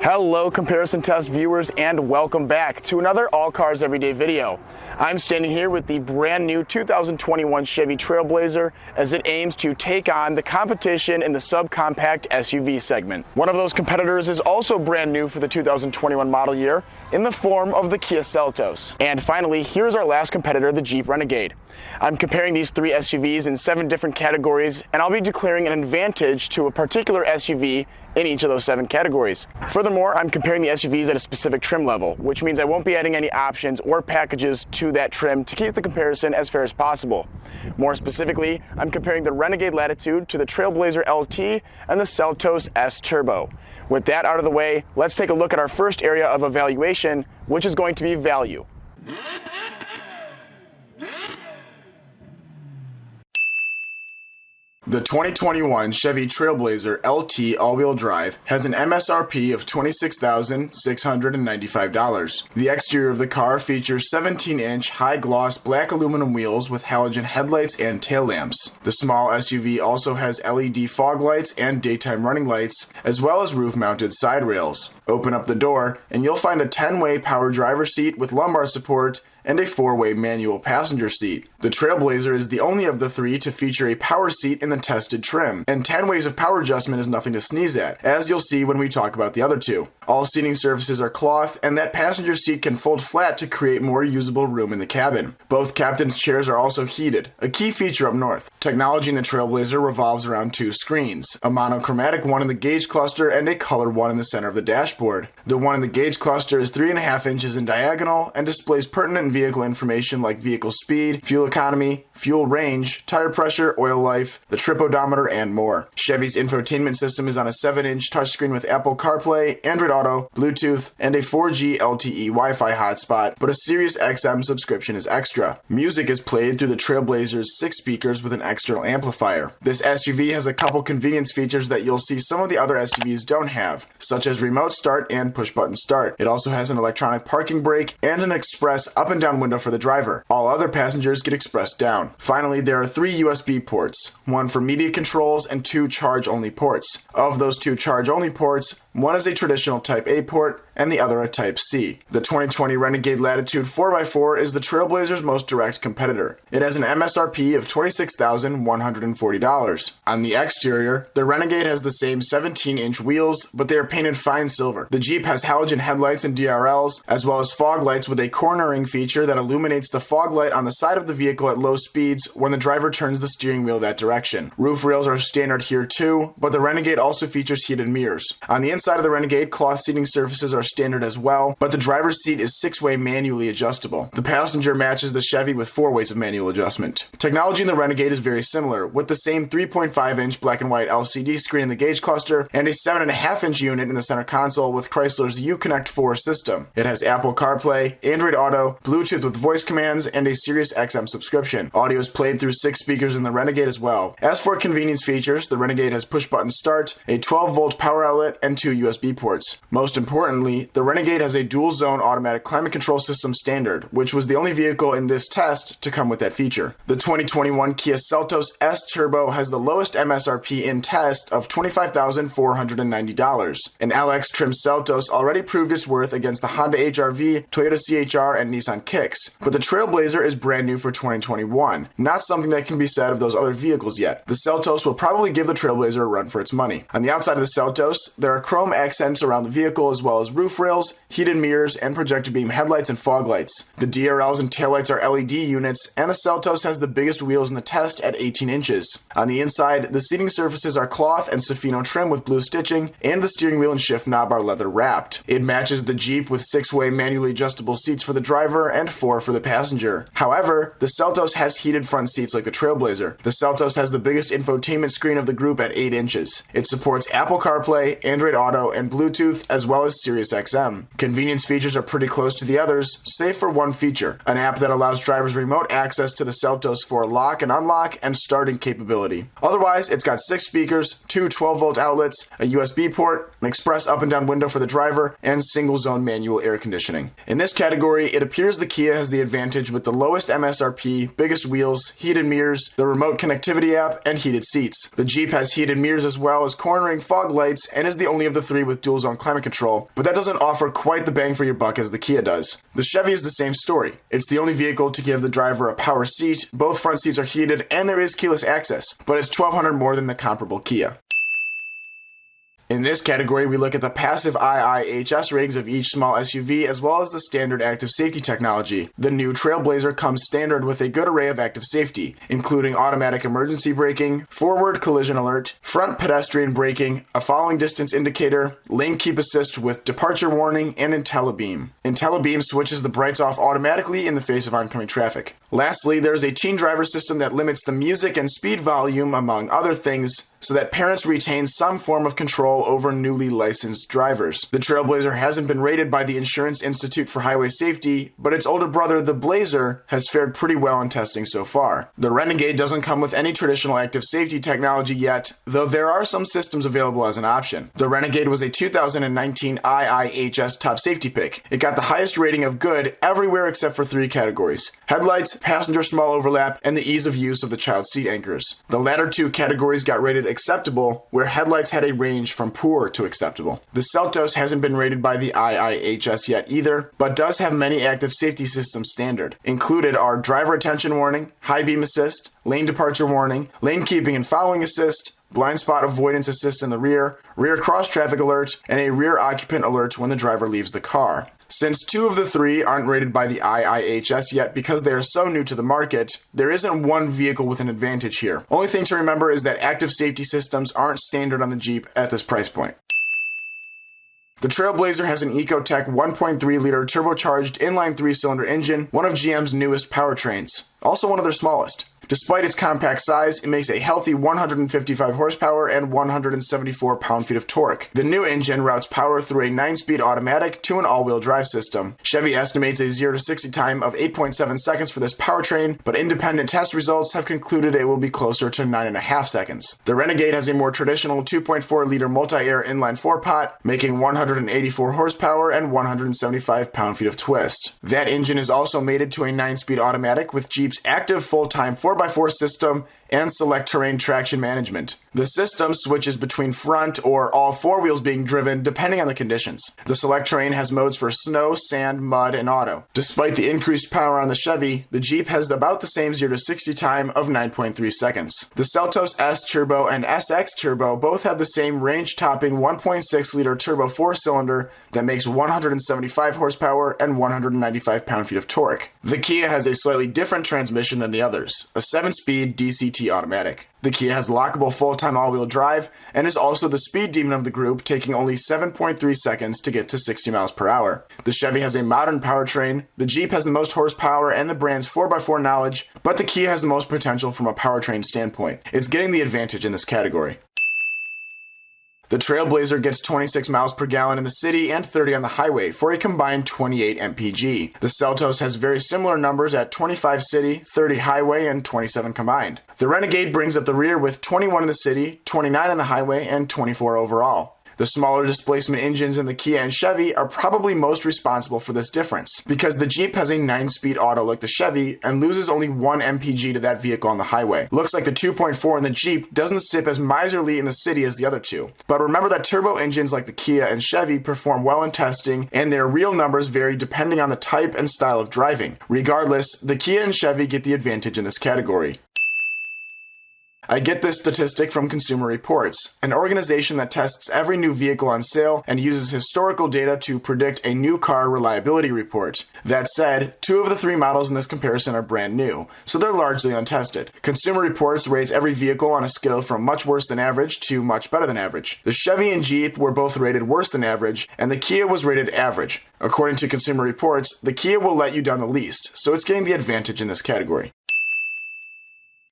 Hello comparison test viewers, and welcome back to another All Cars Everyday video. I'm standing here with the brand new 2021 Chevy Trailblazer as it aims to take on the competition in the subcompact SUV segment. One of those competitors is also brand new for the 2021 model year in the form of the Kia Seltos. And finally, here's our last competitor, the Jeep Renegade. I'm comparing these three SUVs in 7 different categories, and I'll be declaring an advantage to a particular SUV in each of those 7 categories. Furthermore, I'm comparing the SUVs at a specific trim level, which means I won't be adding any options or packages to that trim to keep the comparison as fair as possible. More specifically, I'm comparing the Renegade Latitude to the Trailblazer LT and the Seltos S Turbo. With that out of the way, let's take a look at our first area of evaluation, which is going to be value. The 2021 Chevy Trailblazer LT all-wheel drive has an MSRP of $26,695. The exterior of the car features 17-inch high-gloss black aluminum wheels with halogen headlights and tail lamps. The small SUV also has LED fog lights and daytime running lights, as well as roof-mounted side rails. Open up the door, and you'll find a 10-way power driver seat with lumbar support and a 4-way manual passenger seat. The Trailblazer is the only of the 3 to feature a power seat in the tested trim, and 10 ways of power adjustment is nothing to sneeze at, as you'll see when we talk about the other 2. All seating surfaces are cloth, and that passenger seat can fold flat to create more usable room in the cabin. Both captain's chairs are also heated, a key feature up north. Technology in the Trailblazer revolves around 2 screens, a monochromatic one in the gauge cluster and a color one in the center of the dashboard. The one in the gauge cluster is 3.5 inches in diagonal and displays pertinent vehicle information like vehicle speed, fuel economy, fuel range, tire pressure, oil life, the trip odometer, and more. Chevy's infotainment system is on a 7-inch touchscreen with Apple CarPlay, Android Auto, Bluetooth, and a 4G LTE Wi-Fi hotspot, but a Sirius XM subscription is extra. Music is played through the Trailblazer's 6 speakers with an external amplifier. This SUV has a couple convenience features that you'll see some of the other SUVs don't have, such as remote start and push-button start. It also has an electronic parking brake and an express up and down window for the driver. All other passengers get express down. Finally, there are 3 USB ports, one for media controls and 2 charge-only ports. Of those 2 charge-only ports, one is a traditional Type A port and the other a Type C. The 2020 Renegade Latitude 4x4 is the Trailblazer's most direct competitor. It has an MSRP of $26,140. On the exterior, the Renegade has the same 17-inch wheels, but they are painted fine silver. The Jeep has halogen headlights and DRLs, as well as fog lights with a cornering feature that illuminates the fog light on the side of the vehicle at low speeds when the driver turns the steering wheel that direction. Roof rails are standard here too, but the Renegade also features heated mirrors. On the inside of the Renegade, cloth seating surfaces are standard as well, but the driver's seat is 6-way manually adjustable. The passenger matches the Chevy with 4 ways of manual adjustment. Technology in the Renegade is very similar, with the same 3.5-inch black and white LCD screen in the gauge cluster and a 7.5-inch unit in the center console with Chrysler's Uconnect 4 system. It has Apple CarPlay, Android Auto, Bluetooth with voice commands, and a Sirius XM subscription. Audio is played through 6 speakers in the Renegade as well. As for convenience features, the Renegade has push-button start, a 12-volt power outlet, and 2 USB ports. Most importantly, the Renegade has a dual-zone automatic climate control system standard, which was the only vehicle in this test to come with that feature. The 2021 Kia Seltos S Turbo has the lowest MSRP in test of $25,490. An LX trim Seltos already proved its worth against the Honda HR-V, Toyota CHR, and Nissan Kicks, but the Trailblazer is brand new for 2021, not something that can be said of those other vehicles yet. The Seltos will probably give the Trailblazer a run for its money. On the outside of the Seltos, there are chrome accents around the vehicle as well as roof rails, heated mirrors, and projector beam headlights and fog lights. The DRLs and taillights are LED units, and the Seltos has the biggest wheels in the test at 18 inches. On the inside, the seating surfaces are cloth and Safino trim with blue stitching, and the steering wheel and shift knob are leather wrapped. It matches the Jeep with 6-way manually adjustable seats for the driver and 4 for the passenger. However, the Seltos has heated front seats like the Trailblazer. The Seltos has the biggest infotainment screen of the group at 8 inches. It supports Apple CarPlay, Android Auto, and Bluetooth, as well as Sirius XM. Convenience features are pretty close to the others, save for one feature, an app that allows drivers remote access to the Seltos for lock and unlock and starting capability. Otherwise, it's got 6 speakers, 2 12-volt outlets, a USB port, an express up and down window for the driver, and single zone manual air conditioning. In this category, it appears the Kia has the advantage with the lowest MSRP, biggest wheels, heated mirrors, the remote connectivity app, and heated seats. The Jeep has heated mirrors as well as cornering fog lights and is the only of the three with dual zone climate control, but that doesn't offer quite the bang for your buck as the Kia does. The Chevy is the same story. It's the only vehicle to give the driver a power seat, both front seats are heated, and there is keyless access, but it's $1,200 more than the comparable Kia. In this category, we look at the passive IIHS ratings of each small SUV as well as the standard active safety technology. The new Trailblazer comes standard with a good array of active safety, including automatic emergency braking, forward collision alert, front pedestrian braking, a following distance indicator, lane keep assist with departure warning, and IntelliBeam. IntelliBeam switches the brights off automatically in the face of oncoming traffic. Lastly, there is a teen driver system that limits the music and speed volume, among other things, so that parents retain some form of control over newly licensed drivers. The Trailblazer hasn't been rated by the Insurance Institute for Highway Safety, but its older brother, the Blazer, has fared pretty well in testing so far. The Renegade doesn't come with any traditional active safety technology yet, though there are some systems available as an option. The Renegade was a 2019 IIHS top safety pick. It got the highest rating of good everywhere except for three categories: headlights, passenger small overlap, and the ease of use of the child seat anchors. The latter two categories got rated acceptable, where headlights had a range from poor to acceptable. The Seltos hasn't been rated by the IIHS yet either, but does have many active safety systems standard. Included are driver attention warning, high beam assist, lane departure warning, lane keeping and following assist, blind spot avoidance assist in the rear, rear cross traffic alert, and a rear occupant alert when the driver leaves the car. Since two of the three aren't rated by the IIHS yet because they are so new to the market, there isn't one vehicle with an advantage here. Only thing to remember is that active safety systems aren't standard on the Jeep at this price point. The Trailblazer has an Ecotec 1.3-liter turbocharged inline 3-cylinder engine, one of GM's newest powertrains, also one of their smallest. Despite its compact size, it makes a healthy 155 horsepower and 174 pound-feet of torque. The new engine routes power through a 9-speed automatic to an all-wheel drive system. Chevy estimates a 0 to 60 time of 8.7 seconds for this powertrain, but independent test results have concluded it will be closer to 9.5 seconds. The Renegade has a more traditional 2.4-liter multi-air inline 4-pot, making 184 horsepower and 175 pound-feet of twist. That engine is also mated to a 9-speed automatic with Jeep's active full-time 4x4 system and select terrain traction management. The system switches between front or all four wheels being driven depending on the conditions. The select terrain has modes for snow, sand, mud, and auto. Despite the increased power on the Chevy, the Jeep has about the same 0 to 60 time of 9.3 seconds. The Seltos S Turbo and SX Turbo both have the same range-topping 1.6-liter turbo 4-cylinder that makes 175 horsepower and 195 pound-feet of torque. The Kia has a slightly different transmission than the others, a 7-speed DCT automatic. The Kia has lockable full-time all-wheel drive and is also the speed demon of the group, taking only 7.3 seconds to get to 60 miles per hour. The Chevy has a modern powertrain, the Jeep has the most horsepower and the brand's 4x4 knowledge, but the Kia has the most potential from a powertrain standpoint. It's getting the advantage in this category. The Trailblazer gets 26 miles per gallon in the city and 30 on the highway for a combined 28 mpg. The Seltos has very similar numbers at 25 city, 30 highway, and 27 combined. The Renegade brings up the rear with 21 in the city, 29 on the highway, and 24 overall. The smaller displacement engines in the Kia and Chevy are probably most responsible for this difference, because the Jeep has a 9-speed auto like the Chevy and loses only 1 mpg to that vehicle on the highway. Looks like the 2.4 in the Jeep doesn't sip as miserly in the city as the other two. But remember that turbo engines like the Kia and Chevy perform well in testing, and their real numbers vary depending on the type and style of driving. Regardless, the Kia and Chevy get the advantage in this category. I get this statistic from Consumer Reports, an organization that tests every new vehicle on sale and uses historical data to predict a new car reliability report. That said, 2 of the 3 models in this comparison are brand new, so they're largely untested. Consumer Reports rates every vehicle on a scale from much worse than average to much better than average. The Chevy and Jeep were both rated worse than average, and the Kia was rated average. According to Consumer Reports, the Kia will let you down the least, so it's getting the advantage in this category.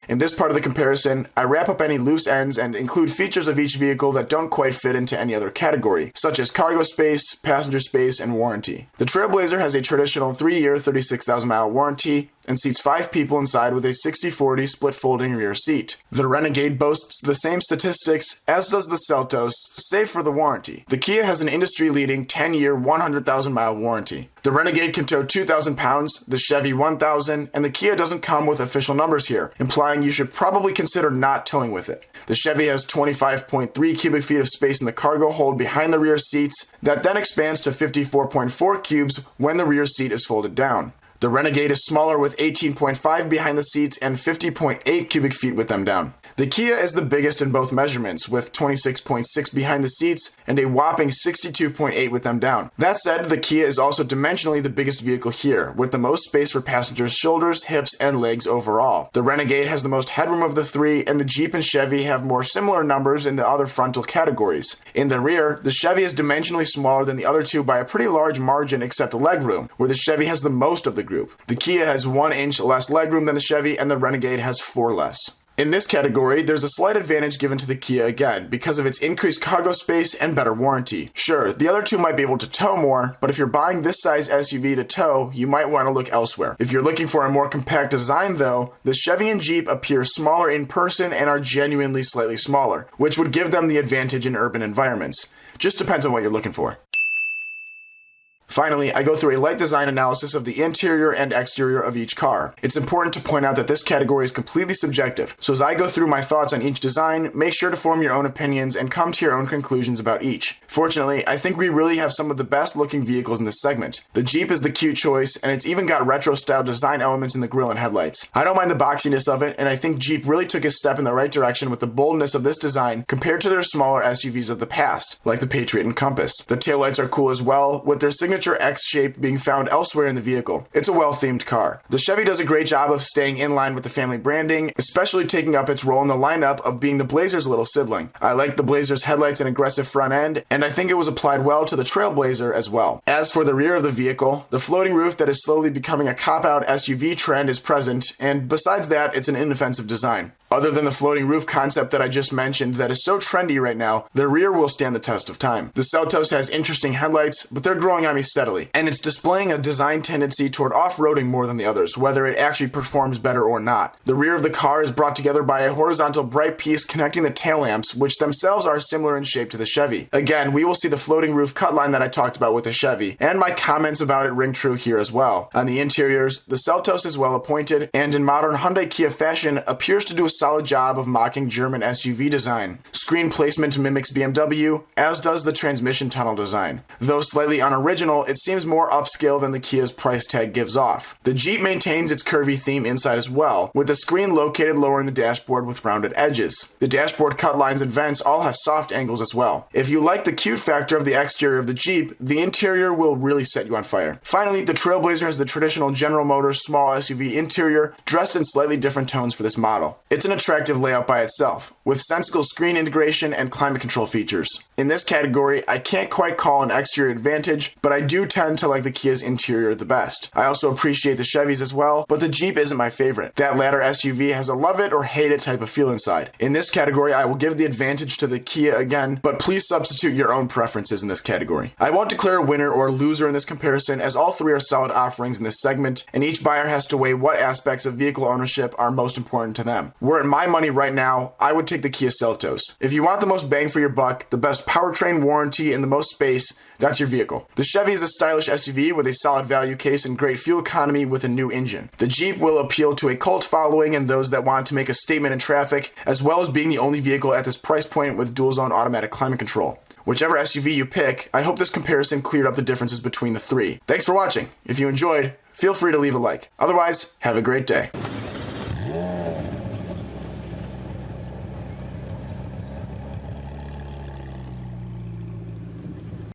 In this part of the comparison, I wrap up any loose ends and include features of each vehicle that don't quite fit into any other category, such as cargo space, passenger space, and warranty. The Trailblazer has a traditional 3-year, 36,000-mile warranty, and seats 5 people inside with a 60/40 split folding rear seat. The Renegade boasts the same statistics as does the Seltos, save for the warranty. The Kia has an industry-leading 10-year, 100,000-mile warranty. The Renegade can tow 2,000 pounds, the Chevy 1,000, and the Kia doesn't come with official numbers here, implying you should probably consider not towing with it. The Chevy has 25.3 cubic feet of space in the cargo hold behind the rear seats, that then expands to 54.4 cubes when the rear seat is folded down. The Renegade is smaller with 18.5 behind the seats and 50.8 cubic feet with them down. The Kia is the biggest in both measurements, with 26.6 behind the seats and a whopping 62.8 with them down. That said, the Kia is also dimensionally the biggest vehicle here, with the most space for passengers' shoulders, hips, and legs overall. The Renegade has the most headroom of the three, and the Jeep and Chevy have more similar numbers in the other frontal categories. In the rear, the Chevy is dimensionally smaller than the other two by a pretty large margin except legroom, where the Chevy has the most of the group. The Kia has 1 inch less legroom than the Chevy, and the Renegade has 4 less. In this category, there's a slight advantage given to the Kia again, because of its increased cargo space and better warranty. Sure, the other two might be able to tow more, but if you're buying this size SUV to tow, you might want to look elsewhere. If you're looking for a more compact design though, the Chevy and Jeep appear smaller in person and are genuinely slightly smaller, which would give them the advantage in urban environments. Just depends on what you're looking for. Finally, I go through a light design analysis of the interior and exterior of each car. It's important to point out that this category is completely subjective, so as I go through my thoughts on each design, make sure to form your own opinions and come to your own conclusions about each. Fortunately, I think we really have some of the best looking vehicles in this segment. The Jeep is the cute choice, and it's even got retro style design elements in the grille and headlights. I don't mind the boxiness of it, and I think Jeep really took a step in the right direction with the boldness of this design compared to their smaller SUVs of the past, like the Patriot and Compass. The taillights are cool as well, with their signature X shape being found elsewhere in the vehicle. It's a well-themed car. The Chevy does a great job of staying in line with the family branding, especially taking up its role in the lineup of being the Blazer's little sibling. I like the Blazer's headlights and aggressive front end, and I think it was applied well to the Trailblazer as well. As for the rear of the vehicle, the floating roof that is slowly becoming a cop-out SUV trend is present, and besides that, it's an inoffensive design. Other than the floating roof concept that I just mentioned that is so trendy right now, the rear will stand the test of time. The Seltos has interesting headlights, but they're growing on me steadily, and it's displaying a design tendency toward off-roading more than the others, whether it actually performs better or not. The rear of the car is brought together by a horizontal bright piece connecting the tail lamps, which themselves are similar in shape to the Chevy. Again, we will see the floating roof cut line that I talked about with the Chevy, and my comments about it ring true here as well. On the interiors, the Seltos is well appointed, and in modern Hyundai Kia fashion, appears to do a solid job of mocking German SUV design. Screen placement mimics BMW, as does the transmission tunnel design. Though slightly unoriginal, it seems more upscale than the Kia's price tag gives off. The Jeep maintains its curvy theme inside as well, with the screen located lower in the dashboard with rounded edges. The dashboard cut lines and vents all have soft angles as well. If you like the cute factor of the exterior of the Jeep, the interior will really set you on fire. Finally, the Trailblazer has the traditional General Motors small SUV interior, dressed in slightly different tones for this model. It's an attractive layout by itself, with sensible screen integration and climate control features. In this category, I can't quite call an exterior advantage, but I do tend to like the Kia's interior the best. I also appreciate the Chevys as well, but the Jeep isn't my favorite. That latter SUV has a love it or hate it type of feel inside. In this category, I will give the advantage to the Kia again, but please substitute your own preferences in this category. I won't declare a winner or loser in this comparison, as all three are solid offerings in this segment, and each buyer has to weigh what aspects of vehicle ownership are most important to them. Were it my money right now, I would take the Kia Seltos. If you want the most bang for your buck, the best powertrain warranty, and the most space, that's your vehicle. The Chevy is a stylish SUV with a solid value case and great fuel economy with a new engine. The Jeep will appeal to a cult following and those that want to make a statement in traffic, as well as being the only vehicle at this price point with dual-zone automatic climate control. Whichever SUV you pick, I hope this comparison cleared up the differences between the three. Thanks for watching. If you enjoyed, feel free to leave a like. Otherwise, have a great day.